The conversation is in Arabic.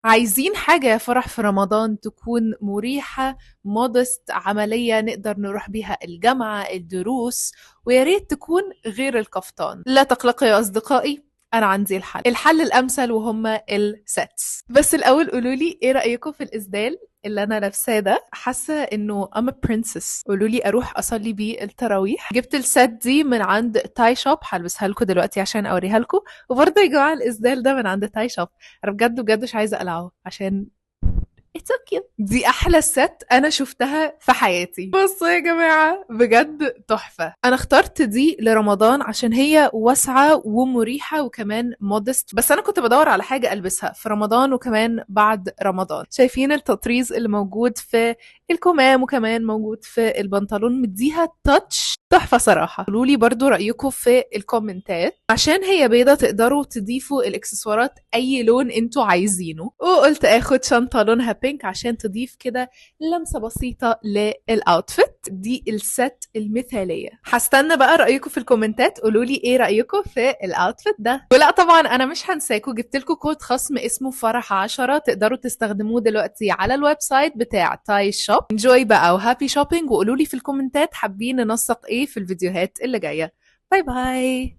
عايزين حاجة يا فرح في رمضان تكون مريحة، مودست، عملية نقدر نروح بيها الجامعة، الدروس، ويا ريت تكون غير الكفتان. لا تقلقوا يا أصدقائي، أنا عندي الحل الأمثل وهما السيتس. بس الأول قولولي إيه رأيكم في الإسدال اللي أنا لابساه ده؟ حاسة إنه I'm a princess. قولولي أروح أصلي بيه التراويح. جبت السات دي من عند تاي شوب، هلبسها لكم دلوقتي عشان أوريها لكم. وبرضه يا جماعة الإسدال ده من عند تاي شوب. انا بجد بجد مش عايزه اقلعه عشان اتس اوكي. دي احلى ست انا شفتها في حياتي. بصوا يا جماعه بجد تحفه. انا اخترت دي لرمضان عشان هي واسعه ومريحه وكمان مودست، بس انا كنت بدور على حاجه البسها في رمضان وكمان بعد رمضان. شايفين التطريز اللي موجود في الكمام وكمان موجود في البنطلون، مديها تاتش تحفة صراحة. قولوا لي برضو رأيكم في الكومنتات. عشان هي بيضة تقدروا تضيفوا الاكسسوارات اي لون انتوا عايزينه، وقلت اخد شنطة لونها بينك عشان تضيف كده لمسة بسيطة للاوتفيت. دي الست المثالية. هستنى بقى رأيكم في الكومنتات، قولوا لي ايه رأيكم في الاوتفيت ده. ولا طبعا انا مش هنساكم، جبت لكم كود خصم اسمه فرح 10 تقدروا تستخدموه دلوقتي على الويب سايت بتاع تاي شوب. انجوي بقى وهابي شوبينج، وقولوا لي في الكومنتات حابين ننسق ايه في الفيديوهات اللي جاية. باي باي.